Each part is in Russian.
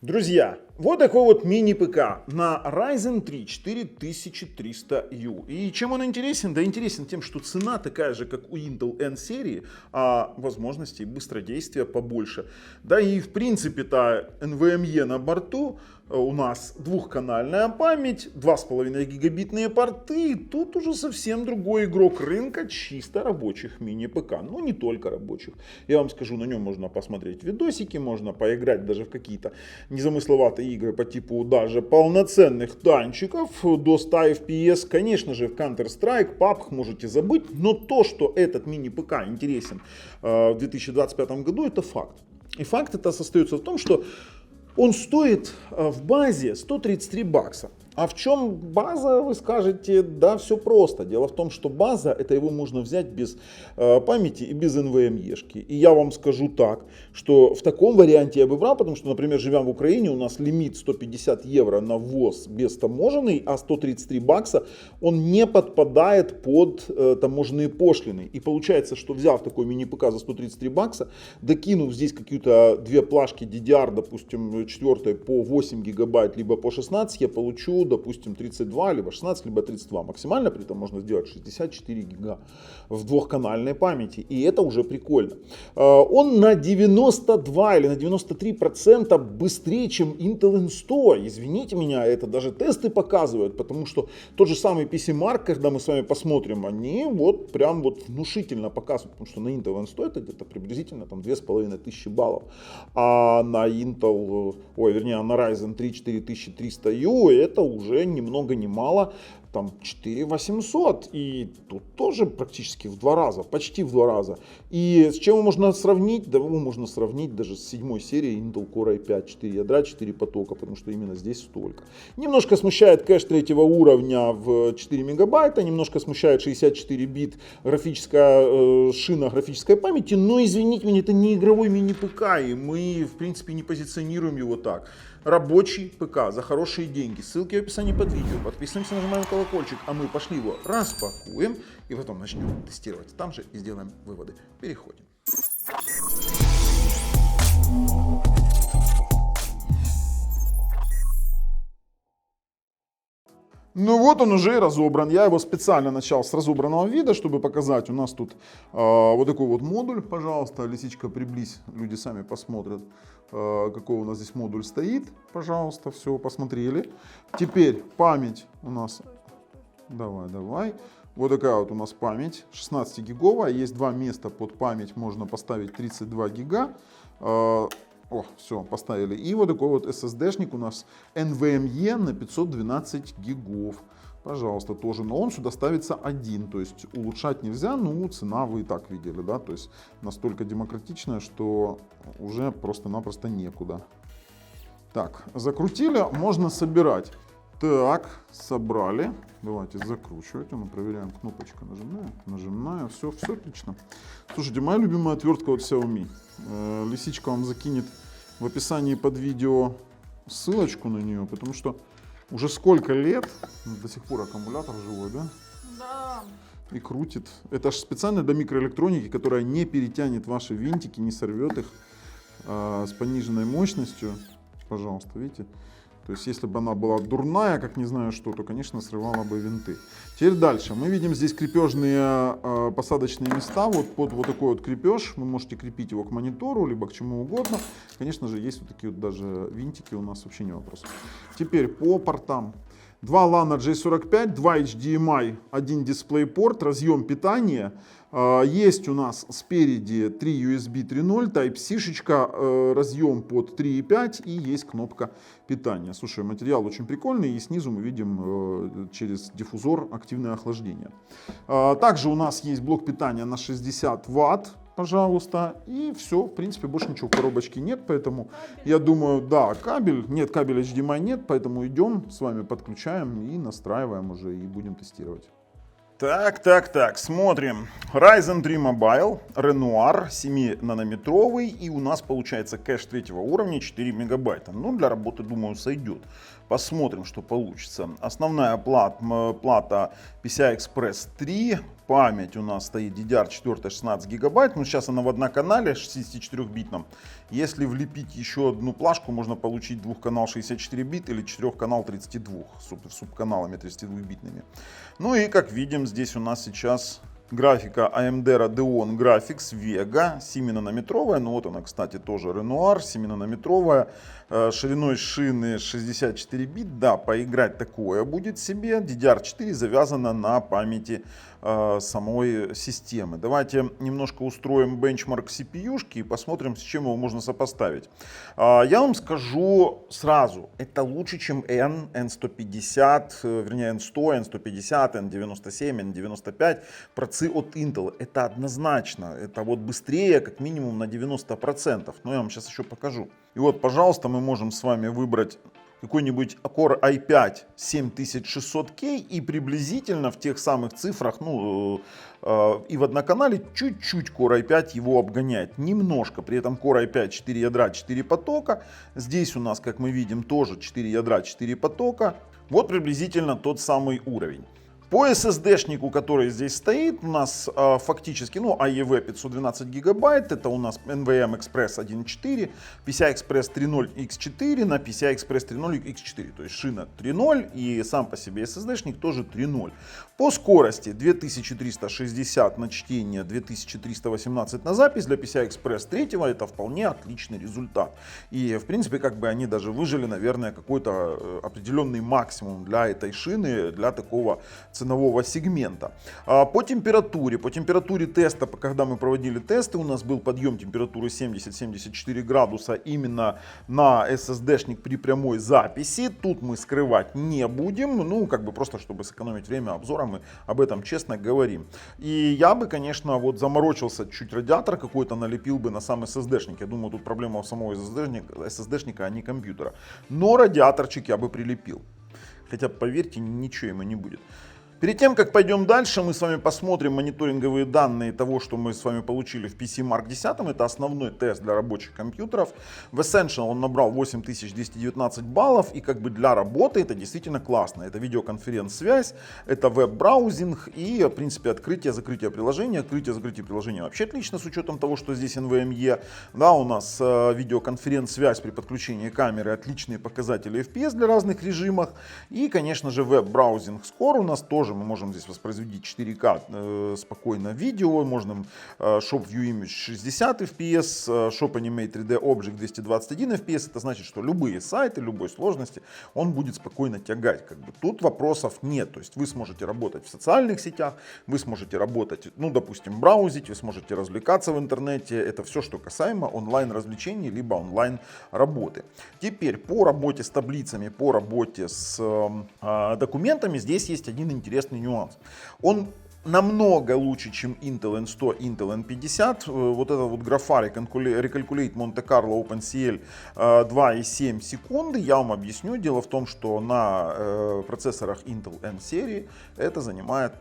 Друзья, вот такой вот мини-ПК на Ryzen 3 4300U. И чем он интересен? Да интересен тем, что цена такая же, как у Intel N серии, а возможностей быстродействия побольше. Да и в принципе-то NVMe на борту. У нас двухканальная память, 2,5 гигабитные порты. Тут уже совсем другой игрок рынка чисто рабочих мини-ПК. Ну не только рабочих. Я вам скажу, на нем можно посмотреть видосики, можно поиграть даже в какие-то незамысловатые игры по типу даже полноценных танчиков до 100 FPS. Конечно же, в Counter-Strike, PUBG можете забыть. Но то, что этот мини-ПК интересен в 2025 году, это факт. И факт это остается в том, что он стоит в базе 133 бакса. А в чем база, вы скажете? Да, все просто. Дело в том, что база, это его можно взять без памяти и без NVMe-шки. И я вам скажу так, что в таком варианте я бы брал, потому что, например, живя в Украине, у нас лимит 150 евро на ввоз без таможенный, а 133 бакса, он не подпадает под таможенные пошлины. И получается, что взяв такой мини-ПК за 133 бакса, докинув здесь какие-то две плашки DDR, допустим, 4 по 8 гигабайт, либо по 16, я получу, допустим, 32, либо 16, либо 32. Максимально при этом можно сделать 64 гига в двухканальной памяти. И это уже прикольно. Он на 92 или на 93% быстрее, чем Intel N100. Извините меня, это даже тесты показывают, потому что тот же самый PC-Mark, когда мы с вами посмотрим, они вот прям вот внушительно показывают, потому что на Intel N100 это где-то приблизительно там 2500 баллов. А на Intel, на Ryzen 3 4300U это уже ни много ни мало, там 4800, и тут тоже практически в 2 раза, почти в 2 раза. И с чем его можно сравнить? Да его можно сравнить даже с 7 серией Intel Core i5, 4 ядра, 4 потока, потому что именно здесь столько. Немножко смущает кэш 3-го уровня в 4 мегабайта, немножко смущает 64 бит графическая шина графической памяти, но извините меня, это не игровой мини-ПК, и мы в принципе не позиционируем его так. Рабочий ПК за хорошие деньги. Ссылки в описании под видео. Подписываемся, нажимаем колокольчик, а мы пошли его распакуем и потом начнем тестировать там же и сделаем выводы. Переходим. Ну вот он уже разобран. Я его специально начал с разобранного вида, чтобы показать. У нас тут вот такой вот модуль, пожалуйста. Лисичка, приблизь, люди сами посмотрят, какой у нас здесь модуль стоит. Пожалуйста, все, посмотрели. Теперь память у нас, давай. Вот такая вот у нас память, 16 гиговая. Есть два места под память, можно поставить 32 гига. Все, поставили. И вот такой вот SSD-шник у нас NVMe на 512 гигов. Пожалуйста, тоже. Но он сюда ставится один. То есть улучшать нельзя, но цена вы и так видели, да. То есть настолько демократичная, что уже просто-напросто некуда. Так, закрутили, можно собирать. Так, собрали. Давайте закручивать. Мы проверяем, кнопочка нажимная. Все отлично. Слушайте, моя любимая отвертка от Xiaomi. Лисичка вам закинет в описании под видео ссылочку на нее, потому что уже сколько лет, до сих пор аккумулятор живой, да? Да. И крутит. Это же специально для микроэлектроники, которая не перетянет ваши винтики, не сорвет их с пониженной мощностью. Пожалуйста, видите? То есть, если бы она была дурная, как не знаю что, то, конечно, срывала бы винты. Теперь дальше. Мы видим здесь крепежные посадочные места. Вот под вот такой вот крепеж. Вы можете крепить его к монитору, либо к чему угодно. Конечно же, есть вот такие вот даже винтики у нас, вообще не вопрос. Теперь по портам. 2 LAN J45, 2 HDMI, 1 DisplayPort, разъем питания. Есть у нас спереди 3 USB 3.0, Type-C-шечка, разъем под 3.5 и есть кнопка питания. Слушай, материал очень прикольный, и снизу мы видим через диффузор активное охлаждение. Также у нас есть блок питания на 60 Вт. Пожалуйста, и все, в принципе, больше ничего в коробочке нет, поэтому я думаю, да, кабель HDMI нет, поэтому идем с вами подключаем и настраиваем уже и будем тестировать. Так, смотрим. Ryzen 3 Mobile, Renoir 7-нанометровый, и у нас получается кэш третьего уровня 4 мегабайта. Ну, для работы, думаю, сойдет. Посмотрим, что получится. Основная плата PCI-Express 3. Память у нас стоит DDR4 16 гигабайт. Но сейчас она в одноканале 64-битном. Если влепить еще одну плашку, можно получить двухканал 64 бит или четырехканал 32 субканалами 32-битными. Ну и как видим, здесь у нас сейчас графика AMD Radeon Graphics Vega 7-нанометровая. Ну вот она, кстати, тоже Renoir 7-нанометровая. Шириной шины 64 бит. Да, поиграть такое будет себе. DDR4 завязана на памяти самой системы. Давайте немножко устроим бенчмарк CPU-шки и посмотрим, с чем его можно сопоставить. Я вам скажу сразу, это лучше, чем N150, вернее N100, N150, N97, N95 процы от Intel. Это однозначно, это вот быстрее как минимум на 90%. Но я вам сейчас еще покажу. И вот, пожалуйста, мы можем с вами выбрать какой-нибудь Core i5 7600K и приблизительно в тех самых цифрах, и в одноканале чуть-чуть Core i5 его обгоняет. Немножко, при этом Core i5 4 ядра, 4 потока. Здесь у нас, как мы видим, тоже 4 ядра, 4 потока. Вот приблизительно тот самый уровень. По SSD-шнику, который здесь стоит, у нас фактически AEV 512 гигабайт, это у нас NVMe Express 1.4, PCI-Express 3.0 X4 на PCI-Express 3.0 X4, то есть шина 3.0 и сам по себе SSD-шник тоже 3.0. По скорости 2360 на чтение, 2318 на запись для PCI-Express 3 это вполне отличный результат. И в принципе как бы они даже выжили, наверное, какой-то определенный максимум для этой шины, для такого ценового сегмента. По температуре теста, когда мы проводили тесты, у нас был подъем температуры 70-74 градуса именно на SSD-шник при прямой записи. Тут мы скрывать не будем, как бы просто чтобы сэкономить время обзора, мы об этом честно говорим. И я бы, конечно, вот заморочился чуть радиатор какой-то, налепил бы на сам SSD-шник. Я думаю, тут проблема у самого SSD-шника, а не компьютера. Но радиаторчик я бы прилепил. Хотя, поверьте, ничего ему не будет. Перед тем, как пойдем дальше, мы с вами посмотрим мониторинговые данные того, что мы с вами получили в PC Mark 10. Это основной тест для рабочих компьютеров. В Essential он набрал 8219 баллов. И как бы для работы это действительно классно. Это видеоконференц-связь, это веб-браузинг и, в принципе, открытие-закрытие приложения. Открытие-закрытие приложения вообще отлично, с учетом того, что здесь NVMe. Да, у нас видеоконференц-связь при подключении камеры, отличные показатели FPS для разных режимов. И, конечно же, веб-браузинг Score у нас тоже. Мы можем здесь воспроизводить 4К спокойно видео, можем Shop View Image 60 FPS, Shop Animate 3D Object 221 FPS. Это значит, что любые сайты, любой сложности он будет спокойно тягать. Как бы тут вопросов нет. То есть вы сможете работать в социальных сетях, вы сможете работать, допустим, браузить, вы сможете развлекаться в интернете. Это все, что касаемо онлайн развлечений, либо онлайн работы. Теперь по работе с таблицами, по работе с документами здесь есть один интересный нюанс. Он намного лучше, чем Intel N100, Intel N50. Вот это вот графа Recalculate Monte Carlo OpenCL 2,7 секунды. Я вам объясню. Дело в том, что на процессорах Intel N серии это занимает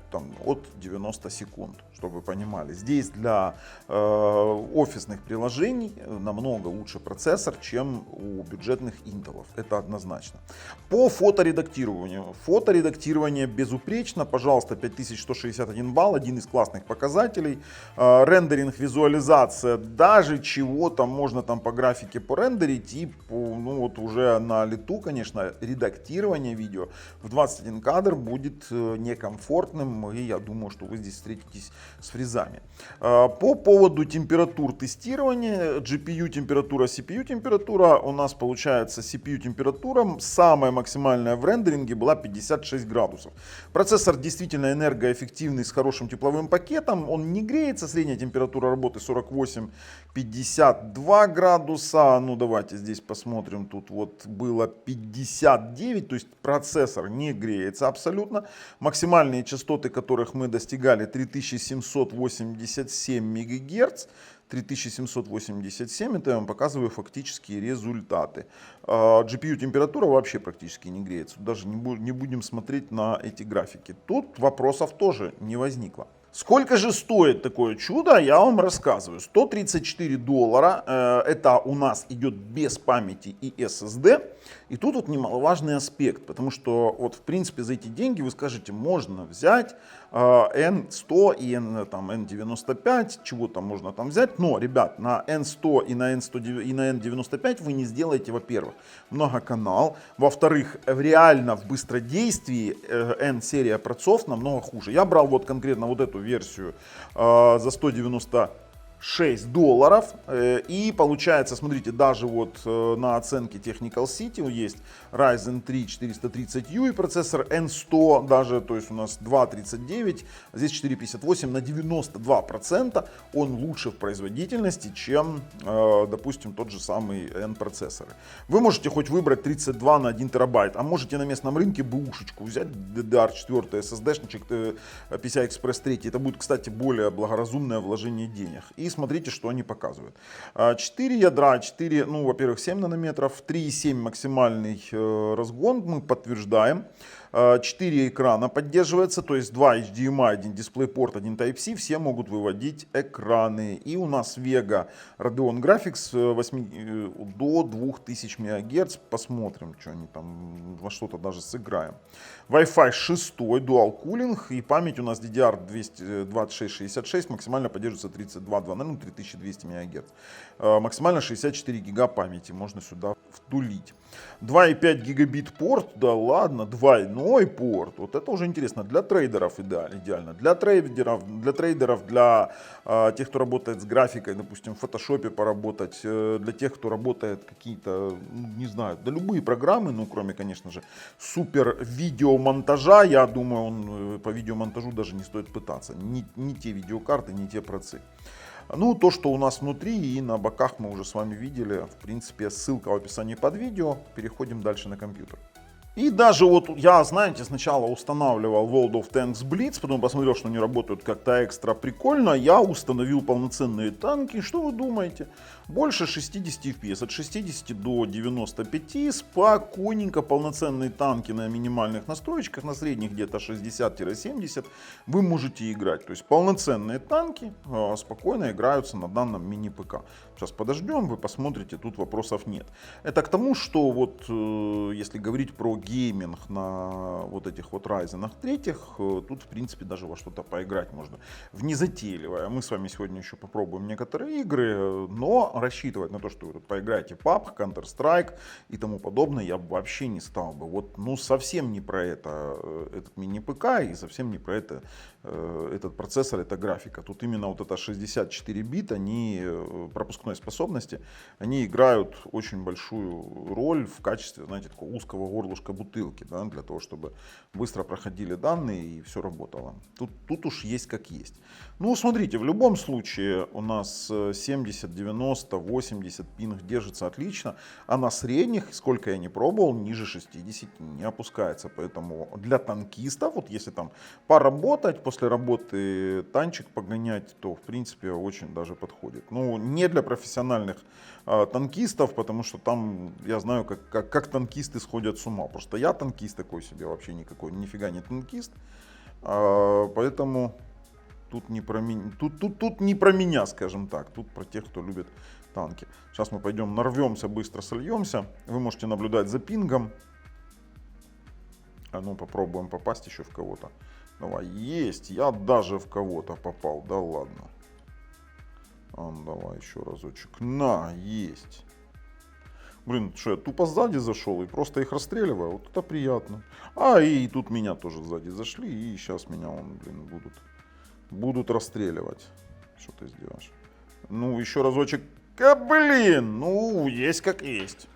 от 90 секунд, чтобы вы понимали. Здесь для офисных приложений намного лучше процессор, чем у бюджетных Intel. Это однозначно. По фоторедактированию. Фоторедактирование безупречно. Пожалуйста, 5161 балл, один из классных показателей. Рендеринг, визуализация, даже чего-то можно там по графике порендерить и уже на лету, конечно, редактирование видео в 21 кадр будет некомфортным, и я думаю, что вы здесь встретитесь с фризами. По поводу температур тестирования, GPU температура, CPU температура, у нас получается CPU температура, самая максимальная в рендеринге была 56 градусов. Процессор действительно энергоэффективный, с хорошим тепловым пакетом, он не греется, средняя температура работы 48-52 градуса, давайте здесь посмотрим, тут вот было 59, то есть процессор не греется абсолютно. Максимальные частоты, которых мы достигали, 3787 МГц, 3787, это я вам показываю фактические результаты. GPU температура вообще практически не греется, даже не будем смотреть на эти графики. Тут вопросов тоже не возникло. Сколько же стоит такое чудо, я вам рассказываю. $134, это у нас идет без памяти и SSD. И тут вот немаловажный аспект, потому что вот в принципе за эти деньги вы скажете, можно взять N100 и N95, чего там можно там взять. Но, ребят, на N100 и на N95 вы не сделаете, во-первых, многоканал. Во-вторых, реально в быстродействии N-серия процессоров намного хуже. Я брал вот конкретно вот эту версию за $196. И получается, смотрите, даже вот на оценке Technical City есть Ryzen 3 430U и процессор N100 даже, то есть у нас 2.39, а здесь 4.58, на 92% он лучше в производительности, чем, допустим, тот же самый N-процессоры. Вы можете хоть выбрать 32 на 1 терабайт, а можете на местном рынке бэушечку взять, DDR4 SSD-шничек, PCI Express 3. Это будет, кстати, более благоразумное вложение денег. И смотрите, что они показывают. 4 ядра, 4, ну, во-первых, 7 нанометров, 3,7 максимальный разгон, мы подтверждаем. 4 экрана поддерживается, то есть 2 HDMI, 1 DisplayPort, 1 Type-C, все могут выводить экраны. И у нас Vega Radeon Graphics до 2000 МГц, посмотрим, что они там, во что-то даже сыграем. Wi-Fi 6, Dual Cooling, и память у нас DDR2666, максимально поддерживается 32.2, ну 3200 МГц. Максимально 64 гига памяти можно сюда втулить. 2,5 гигабит порт, да ладно, двойной порт, вот это уже интересно, для трейдеров идеально, для трейдеров, для тех, кто работает с графикой, допустим, в фотошопе поработать, для тех, кто работает какие-то, не знаю, да любые программы, ну кроме, конечно же, супер видеомонтажа, я думаю, по видеомонтажу даже не стоит пытаться, не те видеокарты, не те процы. Ну, то, что у нас внутри и на боках мы уже с вами видели, в принципе, ссылка в описании под видео. Переходим дальше на компьютер. И даже вот я, знаете, сначала устанавливал World of Tanks Blitz, потом посмотрел, что они работают как-то экстра прикольно. Я установил полноценные танки. Что вы думаете? Больше 60 FPS, от 60 до 95. Спокойненько полноценные танки на минимальных настройках, на средних где-то 60-70 вы можете играть. То есть полноценные танки спокойно играются на данном мини-ПК. Сейчас подождем, вы посмотрите, тут вопросов нет. Это к тому, что вот если говорить про гейминг на вот этих вот Ryzen 3, тут в принципе даже во что-то поиграть можно. В незатейливое. Мы с вами сегодня еще попробуем некоторые игры, но рассчитывать на то, что вы тут поиграете в PUBG, Counter-Strike и тому подобное, я вообще не стал бы. Вот, ну, совсем не про это этот мини-ПК и совсем не про это этот процессор, эта графика. Тут именно вот это 64 бит, они пропускной способности, они играют очень большую роль в качестве, знаете, такого узкого горлышка бутылки, да, для того, чтобы быстро проходили данные и все работало. Тут уж есть как есть. Ну, смотрите, в любом случае у нас 70, 90, 80 пинг держится отлично, а на средних, сколько я не пробовал, ниже 60 не опускается. Поэтому для танкистов, вот если там поработать, после работы танчик погонять, то в принципе очень даже подходит. Ну, не для профессиональных танкистов, потому что там я знаю, как танкисты сходят с ума. Просто я танкист такой себе, вообще никакой, нифига не танкист. Поэтому тут не про меня, тут не про меня, скажем так, тут про тех, кто любит танки. Сейчас мы пойдем нарвемся, быстро сольемся. Вы можете наблюдать за пингом. А ну попробуем попасть еще в кого-то. Давай, есть, я даже в кого-то попал, да ладно. Давай еще разочек. На, есть. Блин, что я тупо сзади зашел и просто их расстреливаю. Вот это приятно. И тут меня тоже сзади зашли. И сейчас меня будут расстреливать. Что ты сделаешь? Ну, еще разочек. Блин, ну, есть как есть.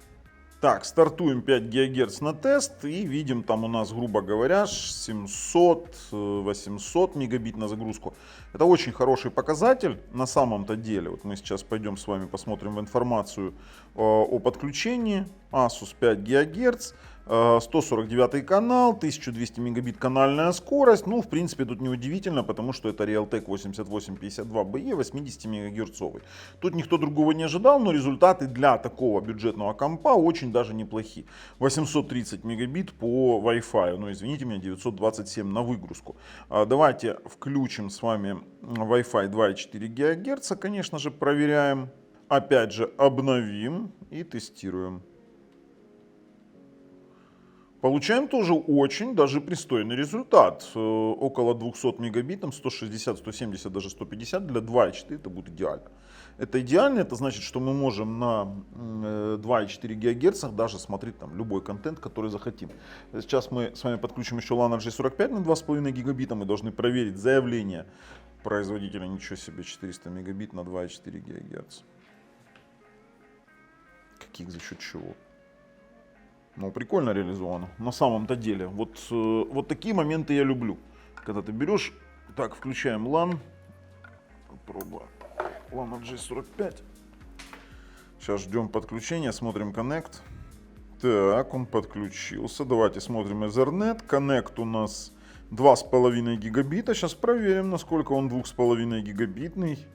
Так, стартуем 5 ГГц на тест и видим там у нас, грубо говоря, 700-800 мегабит на загрузку. Это очень хороший показатель на самом-то деле. Вот мы сейчас пойдем с вами посмотрим информацию о подключении. Asus 5 ГГц, 149 канал, 1200 мегабит канальная скорость. Ну, в принципе, тут не удивительно, потому что это Realtek 8852BE 80 мегагерцовый. Тут никто другого не ожидал, но результаты для такого бюджетного компа очень даже неплохие. 830 мегабит по Wi-Fi, ну, извините меня, 927 на выгрузку. Давайте включим с вами Wi-Fi 2,4 ГГц, конечно же, проверяем. Опять же, обновим и тестируем. Получаем тоже очень даже пристойный результат. Около 200 мегабит, 160, 170, даже 150 для 2.4 это будет идеально. Это идеально, это значит, что мы можем на 2,4 ГГц даже смотреть там любой контент, который захотим. Сейчас мы с вами подключим еще LAN RJ45 на 2,5 гигабита. Мы должны проверить заявление производителя. Ничего себе, 400 мегабит на 2,4 ГГц. Каких, за счет чего? Ну, прикольно реализовано, на самом-то деле. Вот такие моменты я люблю. Когда ты берешь, так, включаем LAN. Пробуем. LAN RJ45. Сейчас ждем подключения, смотрим Connect. Так, он подключился. Давайте смотрим Ethernet. Connect у нас 2,5 гигабита. Сейчас проверим, насколько он 2,5 гигабитный.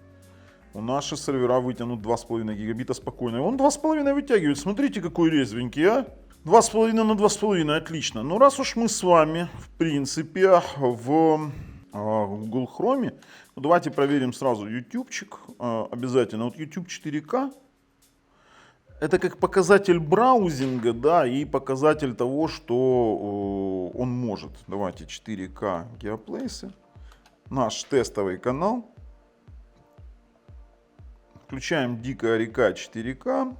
У наши сервера вытянут 2,5 гигабита спокойно. Он 2,5 вытягивает. Смотрите, какой резвенький, а? 2,5 на 2,5, отлично. Ну, раз уж мы с вами, в принципе, в Google Chrome, ну, давайте проверим сразу ютубчик. Обязательно. Вот YouTube 4К. Это как показатель браузинга, да, и показатель того, что он может. Давайте 4К геоплейсы. Наш тестовый канал. Включаем Дикая река 4К.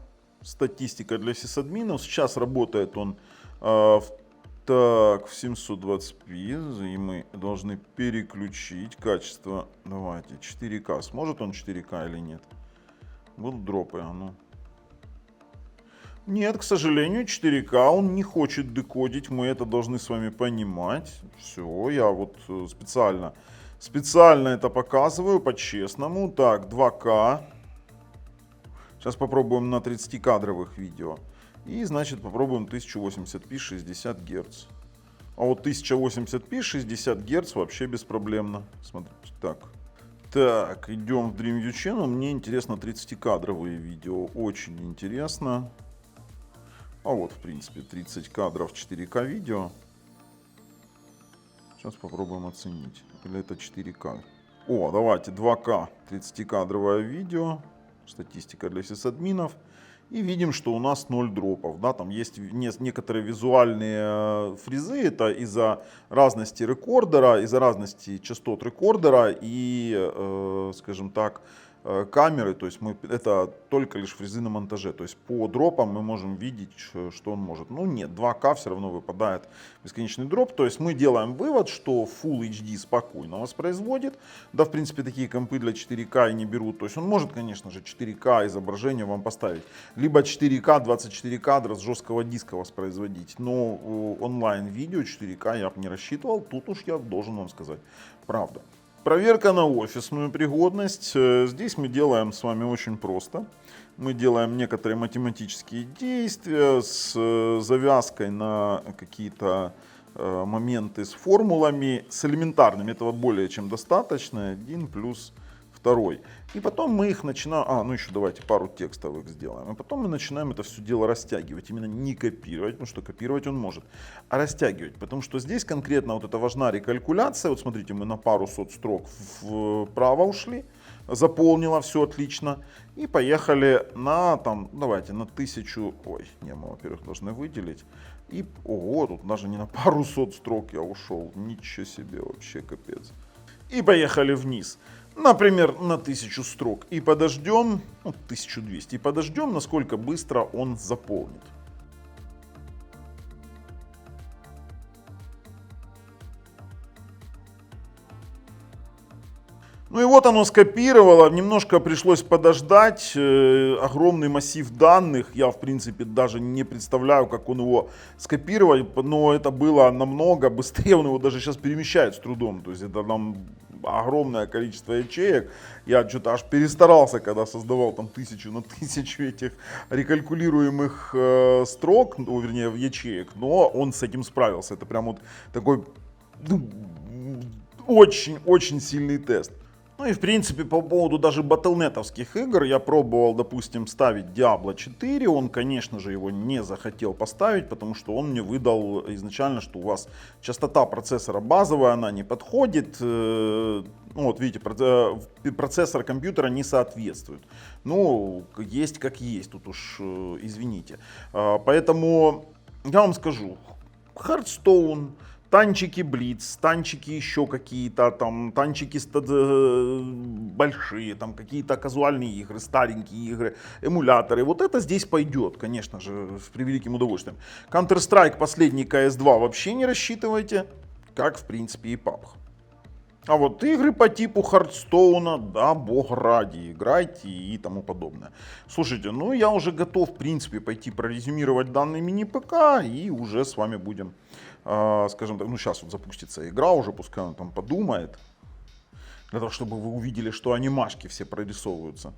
Статистика для сисадминов. Сейчас работает он так, в 720p. И мы должны переключить качество. Давайте, 4К. Сможет он 4К или нет? Будут дропы, а ну. Нет, к сожалению, 4К он не хочет декодить. Мы это должны с вами понимать. Все, я вот специально это показываю по-честному. Так, 2К. Сейчас попробуем на 30-кадровых видео. И, значит, попробуем 1080p 60 Гц. А вот 1080p 60 Гц вообще беспроблемно. Смотрите, так. Так, идем в DreamView Channel. Мне интересно 30-кадровые видео. Очень интересно. А вот, в принципе, 30 кадров 4К видео. Сейчас попробуем оценить. Или это 4К. О, давайте 2К 30-кадровое видео. Статистика для сисадминов. И видим, что у нас 0 дропов. Да, там есть некоторые визуальные фризы. Это из-за разности рекордера, из-за разности частот рекордера и, скажем так, камеры. То есть это только лишь фризы на монтаже. То есть по дропам мы можем видеть, что он может. Ну нет, 2К все равно выпадает бесконечный дроп. То есть мы делаем вывод, что Full HD спокойно воспроизводит. Да, в принципе, такие компы для 4К и не берут. То есть он может, конечно же, 4К изображение вам поставить. Либо 4К 24 кадра с жесткого диска воспроизводить. Но онлайн-видео 4К я бы не рассчитывал. Тут уж я должен вам сказать правду. Проверка на офисную пригодность. Здесь мы делаем с вами очень просто. Мы делаем некоторые математические действия с завязкой на какие-то моменты с формулами, с элементарными. Этого более чем достаточно. 1 плюс 2. И потом мы их начинаем... ну еще давайте пару текстовых сделаем. И потом мы начинаем это все дело растягивать. Именно не копировать, потому что копировать он может, а растягивать. Потому что здесь конкретно вот эта важна рекалькуляция. Вот смотрите, мы на пару сот строк вправо ушли. Заполнила все отлично. И поехали на, там, давайте, на 1000... Ой, не, мы, во-первых, должны выделить. И, ого, тут даже не на пару сот строк я ушел. Ничего себе, вообще капец. И поехали вниз. Например, на 1000 строк. И подождем, 1200. И подождем, насколько быстро он заполнит. Ну и вот оно скопировало, немножко пришлось подождать, огромный массив данных, я в принципе даже не представляю, как он его скопировал, но это было намного быстрее, он его даже сейчас перемещает с трудом, то есть это нам огромное количество ячеек. Я что-то аж перестарался, когда создавал там 1000 на 1000 этих рекалькулируемых строк, ну, вернее, ячеек, но он с этим справился. Это прям вот такой, ну, очень-очень сильный тест. Ну и в принципе по поводу даже батлнетовских игр я пробовал, допустим, ставить Diablo 4, он, конечно же, его не захотел поставить, потому что он мне выдал изначально, что у вас частота процессора базовая, она не подходит, ну вот видите, процессор компьютера не соответствует. Ну, есть как есть, тут уж извините. Поэтому я вам скажу, Hearthstone, танчики Блиц, танчики еще какие-то, там, танчики большие, там, какие-то казуальные игры, старенькие игры, эмуляторы. Вот это здесь пойдет, конечно же, с превеликим удовольствием. Counter-Strike, последний CS2 вообще не рассчитывайте, как, в принципе, и PUBG. А вот игры по типу Хардстоуна, да, бог ради, играйте и тому подобное. Слушайте, ну я уже готов, в принципе, пойти прорезюмировать данный мини-ПК и уже с вами будем, скажем так, ну сейчас вот запустится игра уже, пускай он там подумает, для того, чтобы вы увидели, что анимашки все прорисовываются.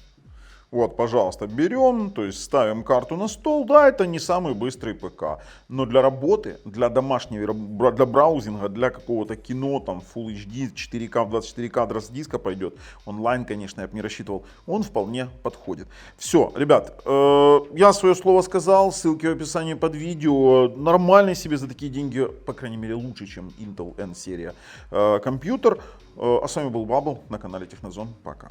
Вот, пожалуйста, берем, то есть ставим карту на стол. Да, это не самый быстрый ПК, но для работы, для домашнего, для браузинга, для какого-то кино, там, Full HD, 4К, 24 кадра с диска пойдет. Онлайн, конечно, я бы не рассчитывал. Он вполне подходит. Все, ребят, я свое слово сказал, ссылки в описании под видео. Нормальный себе за такие деньги, по крайней мере, лучше, чем Intel N-серия компьютер. А с вами был Бабл на канале Технозон. Пока.